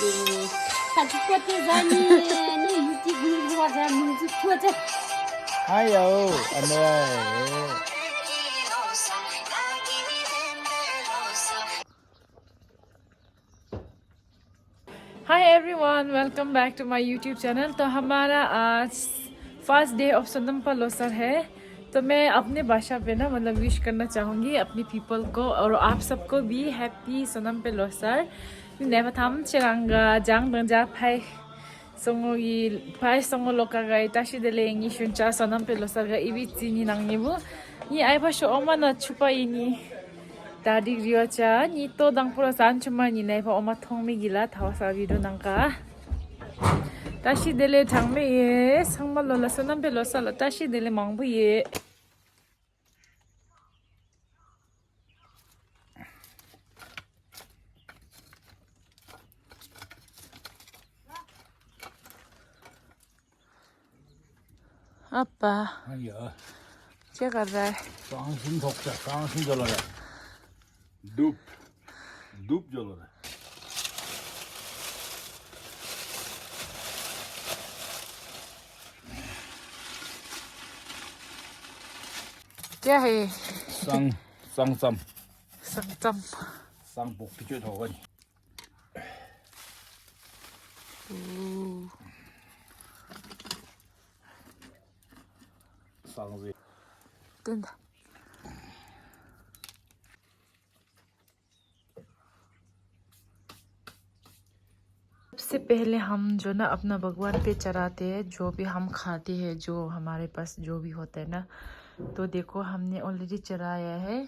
Thật quá thế ra ni ni chỉ gửi qua ra mình chỉ thua chứ. Ayo, anh ơi. Hi everyone, welcome back to my YouTube channel। तो हमारा आज first day of Sonam पर लोसर है। तो मैं अपने भाषा पे ना मतलब विश करना चाहूँगी अपनी पीपल को और आप सबको भी हैप्पी सोनम पे लोसर। नेवथाम चिरांगा जांग दंजा phi songo i pai songo loka ga itashi de lengi shuncha sonam pe losa ga ibi chini nangibu ni ai ba sho oma na chupa ini Tadi riocha ni to dang pura san chuma ni nai pa oma thong mi gila thaw sa video nangka tashi dele thang me ye sangma lo la sonam pe lo sa la tashi dele mang bu ye Appa Ayo, क्या कर रहा है सांसिन ठोकता, सांसिन जल रहा है। धूप जल रहा है। क्या है sang Sangtam sang buộc cái chuyện thôi. Sang gì? दिन सबसे पहले हम जो ना अपना भगवान पे चढ़ाते हैं जो भी हम खाते हैं जो हमारे पास जो भी होता है ना तो देखो हमने ऑलरेडी चढ़ाया है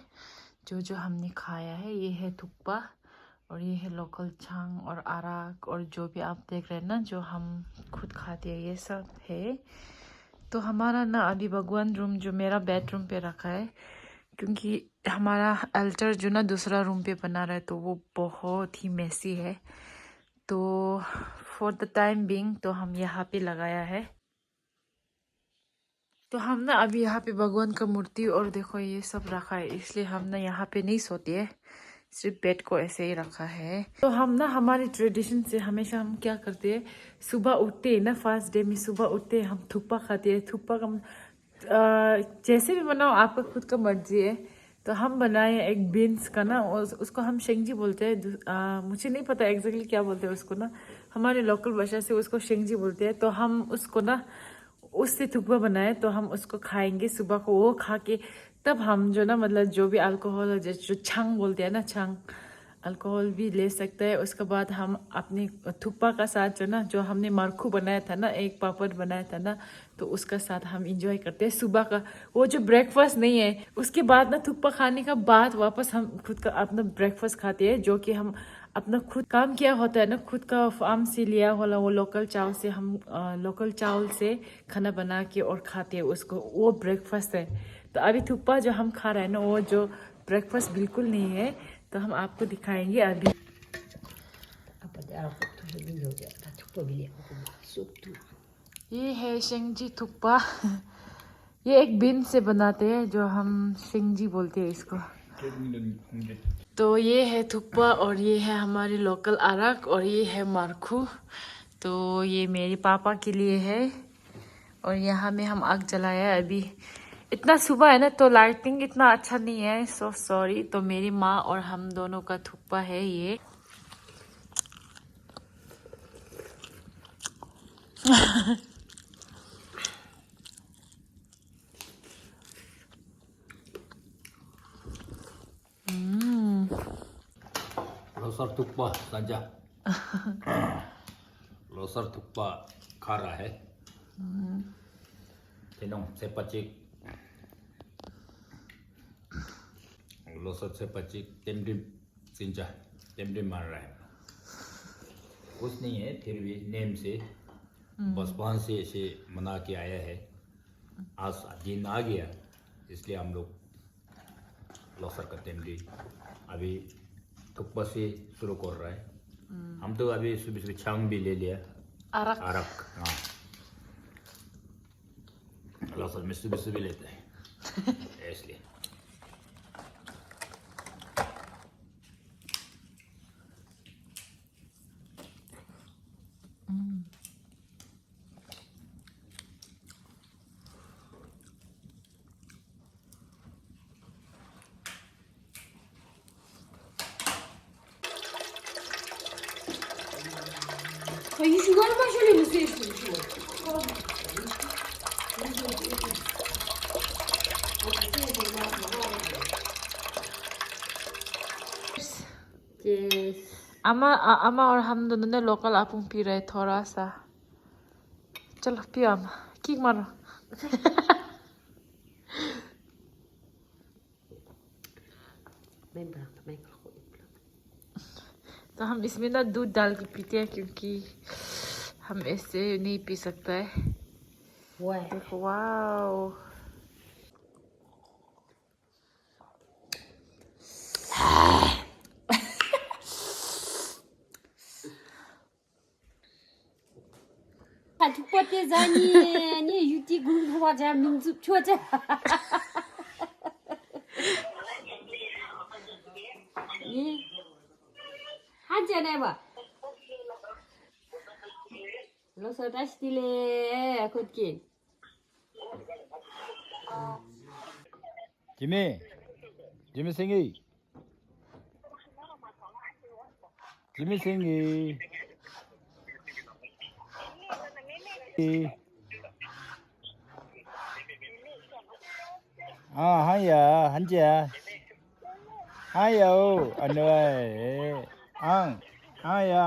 जो हमने खाया है ये है थुक्पा और ये है लोकल छांग और अराक और जो भी आप देख रहे हैं ना जो हम खुद खाते हैं ये सब है। तो हमारा ना अभी भगवान रूम जो मेरा बेडरूम पे रखा है क्योंकि हमारा अल्टर जो ना दूसरा रूम पे बना रहा है तो वो बहुत ही मेसी है तो फॉर द टाइम बिंग तो हम यहाँ पे लगाया है। तो हम ना अभी यहाँ पे भगवान का मूर्ति और देखो ये सब रखा है इसलिए हम ना यहाँ पे नहीं सोते हैं सिर्फ बेड को ऐसे ही रखा है। तो हम ना हमारे ट्रेडिशन से हमेशा हम क्या करते हैं सुबह उठते हैं ना फर्स्ट डे में सुबह उठते हैं हम थुप्पा खाते हैं थुप्पा का जैसे भी बनाओ आपका खुद का मर्जी है। तो हम बनाए एक बीन्स का ना उसको हम शेंगजी बोलते हैं मुझे नहीं पता एग्जैक्टली क्या बोलते हैं उसको ना हमारे लोकल भाषा से उसको शेंगजी बोलते हैं। तो हम उसको ना उससे थुप्पा बनाए तो हम उसको खाएंगे सुबह को वो खा के तब हम जो ना मतलब जो भी अल्कोहल जो छंग बोलते हैं ना छंग अल्कोहल भी ले सकते हैं। उसके बाद हम अपने थुप्पा का साथ जो ना जो हमने मारखू बनाया था ना एक पापड़ बनाया था ना तो उसका साथ हम इंजॉय करते हैं सुबह का वो जो ब्रेकफास्ट नहीं है उसके बाद ना थुप्पा खाने का बाद वापस हम खुद का अपना ब्रेकफास्ट खाते हैं जो कि हम अपना खुद काम किया होता है ना खुद का फार्म से लिया होला वो लोकल चावल से हम लोकल चावल से खाना बना के और खाते हैं उसको वो ब्रेकफास्ट है। तो अभी थुप्पा जो हम खा रहे हैं ना वो जो ब्रेकफास्ट बिल्कुल नहीं है तो हम आपको दिखाएंगे अभी। ये है शेंगजी थुप्पा ये एक बीन से बनाते हैं जो हम शेंगजी बोलते हैं इसको। तो ये है थुप्पा और ये है हमारे लोकल अरक और ये है मारखू। तो ये मेरे पापा के लिए है और यहाँ में हम आग जलाया है अभी इतना सुबह है ना तो लाइटिंग इतना अच्छा नहीं है सो सॉरी। तो मेरी माँ और हम दोनों का थुप्पा है ये लोसर थुक्पा संजा लोसर थुक्पा खा रहा है। तेनों से पचिक लोसर से पचिक टेमडिम सिंजा टेमडिम मार रहा है कुछ नहीं है फिर भी नेम से बचपन से ऐसे मना के आया है आज दिन आ गया इसलिए हम लोग लोसर का टेमडी अभी थुक्पा से शुरू कर रहा है। हम तो अभी सुबह सुबह छांग भी ले लिया अरक हाँ लोसर में सुबह सुबह लेते हैं इसलिए Ay şu galiba şöyle mi seçtim şu? Yes. अमा और हम दोनों ने लोकल आपुंग पी रहे थोड़ा सा चलो पियो अमा किक मारो तो हम इसमें ना दूध डाल के पीते हैं क्योंकि हम ऐसे नहीं पी सकता है देखो wow Hadi poate zani ni yuti gun waja min zup choja. Ni haja ne ba. Lo so tash dile akut ki. Jimmy Singy. Jimmy Singy. Hiya, Hanja. Hiyo, anh ơi. Hiya.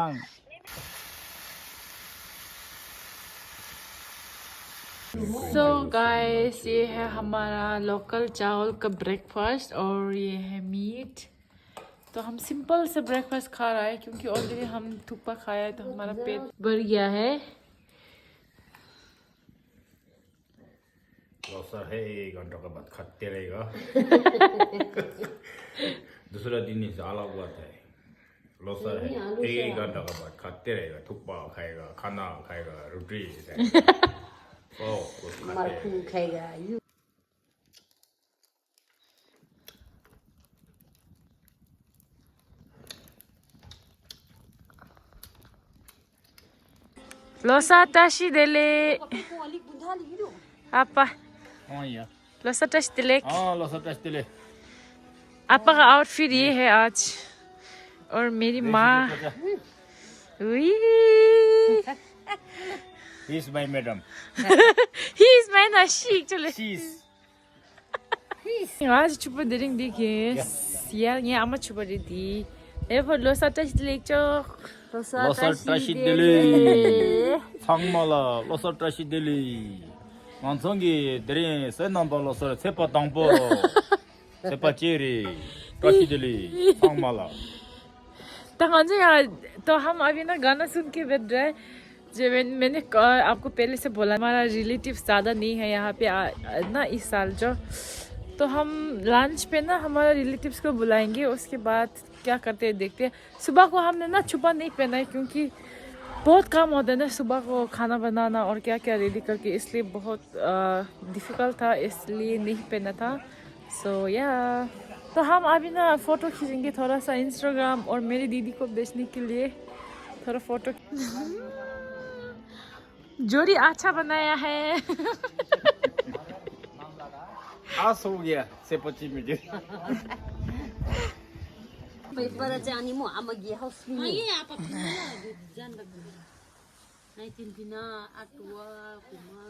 So guys ये है हमारा local चावल का breakfast और ये है meet तो हम सिंपल से ब्रेकफास्ट खा रहा है क्योंकि ऑलरेडी हम थुक्पा खाया है तो हमारा पेट भर गया है लौसर है 1 घंटा के बाद खाते रहेगा दूसरा दिन ही अलग बात है लौसर है 1 घंटा के बाद खाते रहेगा थुप्पा खाएगा खाना खाएगा रोटी कुछ Marfu खाएगा you. Losa tashi dele Kuali budali gitu. apa या losa tashi dele लौसर टेस्ट ले आपका आउटफिट ये है आज और मेरी माँ उई He is my madam. he is my nashik चले She is. आज चुप देरिंग देखिए यार ये आमा चुप देरी ये पर लोसा टच दिले चो लौसर टेस्ट ले 상말아 लौसर टेस्ट ले 완성기 데리 세 넘버 लौसर 세파 당보 세파 제리 टेस्ट ले 상말아 तो हम अभी ना गाना सुन के बैठ रहे जो मैंने आपको पहले से बोला हमारा रिलेटिव ज़्यादा नहीं है यहाँ पे ना इस साल जो तो हम लंच पे ना हमारे रिलेटिव्स को बुलाएंगे उसके बाद क्या करते हैं देखते हैं सुबह को हमने ना छुपा नहीं पहना है क्योंकि बहुत काम होता है ना सुबह को खाना बनाना और क्या क्या रेडी करके इसलिए बहुत डिफ़िकल्ट था इसलिए नहीं पहना था सो या तो हम अभी ना फ़ोटो खींचेंगे थोड़ा सा इंस्टाग्राम और मेरी दीदी को बेचने के लिए थोड़ा फ़ोटो जोड़ी अच्छा बनाया है आस हो गया से 25 minute Para jani mo amagi house ni. Ay, apa pula dyan lagi. Naitin pina atwa kuma.